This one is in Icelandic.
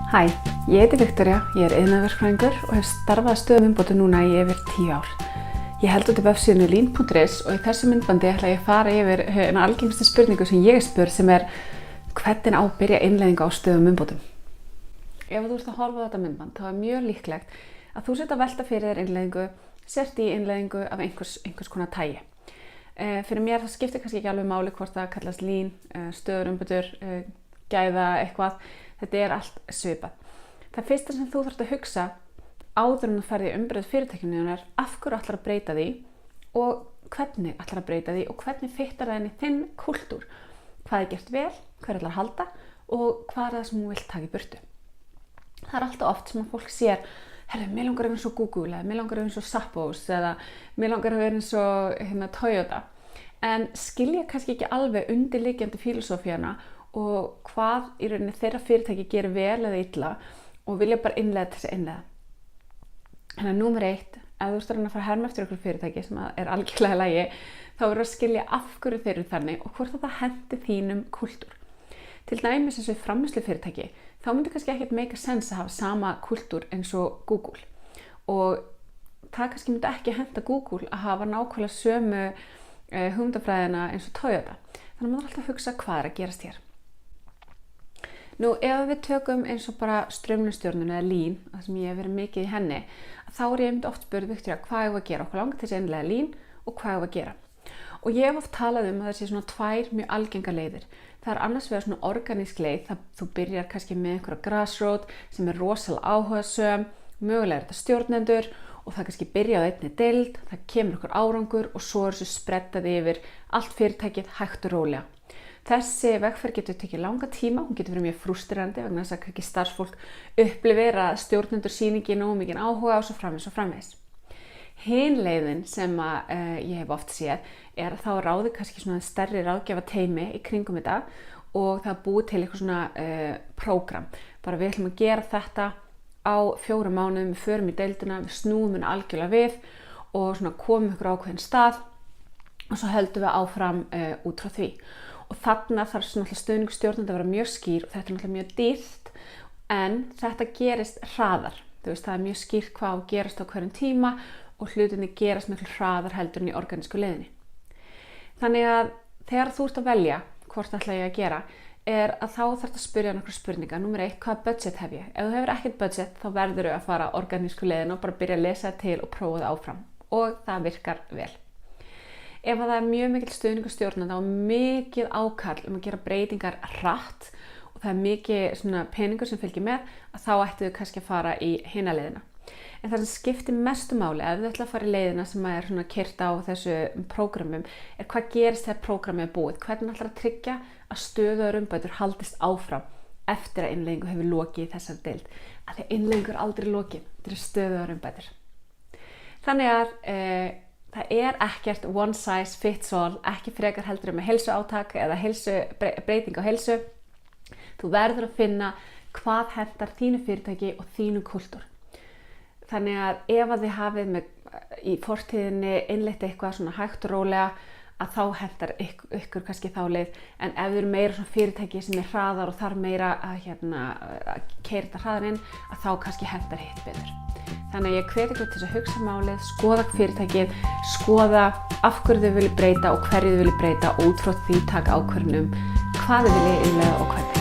Hæ, ég heiti Viktoría, ég iðnaðarverkfræðingur og hef starfað að stöðum umbótum núna í yfir 10 ár. Ég held út af vefsíðunni lean.is og í þessu myndbandi ætla ég að fara yfir eina algengustu spurningu sem ég spyr sem er hvernig á að byrja innleiðingu á stöðum umbótum. Ef þú ert að horfa á þetta myndband þá er mjög líklegt að þú sért að velta fyrir þér innleiðingu, sért í innleiðingu af einhvers konar tagi. Fyrir mér það skiptir kannski ekki alveg máli hvort það kallast lean, stöður umbótur, gæða eitthvað. Þetta er allt svipað. Það fyrsta sem þú þarft að hugsa áður en þú ferð í umbreyta fyrirtækinu er af hverju ætlar að breyta því og hvernig ætlar að breyta því og hvernig fittar það inn í þinn kúltúr. Hvað er gert vel, hvað ætlar að halda og hvað er það sem þú vilt taka í burtu. Það er alltaf oft sem að fólk sér mér langar að vera eins og Google eða mér langar að vera eins og Zappos eða mér langar að vera eins og Toyota en skilja kannski ekki alveg undirliggjandi filosófíuna og hvað í rauninni þeirra fyrirtæki gerir vel eða illa og vilja bara innleiða til þess að innleiða. Þannig að númer 1, ef þú ert að fara að herma eftir ykkur fyrirtæki sem er algjörlega í lagi, þá verður að skilja af hverju þeir eru þannig og hvort það hendi þínum kúltúr. Til dæmis eins og í framleiðslufyrirtæki, þá myndi kannski ekkert make sense að hafa sama kúltúr eins og Google og það kannski myndi ekki henta Google að hafa nákvæmlega sömu hugmyndafræðina eins og Toyota. Þannig að maður alltaf að hugsa hvað er að gerast hér. Nú, ef við tökum eins og bara straumlínustjórnun eða lean, það sem ég hef verið mikið í henni, þá er ég oft spurð Viktoría hvað ég var að gera, okkur langar til þess að innleiða lean og hvað ég var að gera. Og ég hef oft talað að það sé svona 2 mjög algengar leiðir. Það er annars vegar svona organísk leið, þú byrjar kannski með einhverja grassroot sem er rosalega áhugasöm, mögulega er þetta stjórnendur og það kannski byrja á einni deild, það kemur okkur árangur og svo er þessu spreddað yfir allt fyrirtækið hægt og rólega. Þessi vegferð getur tekið langa tíma, hún getur verið mjög frústrerandi vegna þess að kannski starfsfólk upplifir að stjórnendur sýni ekki nógu mikinn áhuga og svo framvegis. Hin leiðin sem ég hef oft séð er að þá ráði kannski svona stærri ráðgjafa teymi í kringum þetta og það búið til eitthvað svona prógram. Bara við ætlum að gera þetta á 4 mánuðum, við förum í deildina, við snúum henni algjörlega við og svona komum ykkur ákveðin stað og svo höldum við áfram út frá því. Og þarna þarf stuðningsstjórnandi að vera mjög skýr og þetta er náttúrulega mjög dýrt en þetta gerist hraðar. Þú veist, það er mjög skýrt hvað á gerast á hverjum tíma og hlutinni gerast miklu hraðar heldur en í organísku leiðinni. Þannig að þegar þú ert að velja hvort ætla ég að gera er að þá þarf að spyrja nokkur spurninga. Númer 1, hvaða budget hef ég? Ef þú hefur ekkert budget þá verður að fara organísku leiðina og bara byrja að lesa til og prófa það áfram og það virkar vel. Ef það er mjög mikill stuðningur stjórnanda og mikið ákall að gera breytingar hratt og það er mikið peningur sem fylgir með að þá ættu þau kannski að fara í hina leiðina. En það sem skiptir mestu máli ef þau ætla að fara í leiðina sem er keyrt á þessu prógramum er hvað gerist þegar prógramið er búið. Hvernig ætlar að tryggja að stöðugar umbætur haldist áfram eftir að innleiðingu hefur lokið í þessari deild. Af því að innleiðingu er aldrei lokið, þetta eru stöðugar umbætur. Þannig að það er ekkert one size fits all, ekki frekar heldur með heilsuátak eða breyting á heilsu. Þú verður að finna hvað hentar þínu fyrirtæki og þínu kúltúr. Þannig að ef að þið hafið í fortíðinni innleitt eitthvað svona hægt og rólega að þá hentar ykkur kannski þá leið en ef þið eru meira svona fyrirtæki sem er hraðar og þarf meira að keyra þetta hraðar inn að þá kannski hentar hitt betur. Þannig að ég hvet ykkur til að hugsa málið, skoða fyrirtækið, skoða af hverju þau vilja breyta og hverju þau vilja breyta og út frá því taka ákvörðun hvað þau vilja innleiða og hvernig.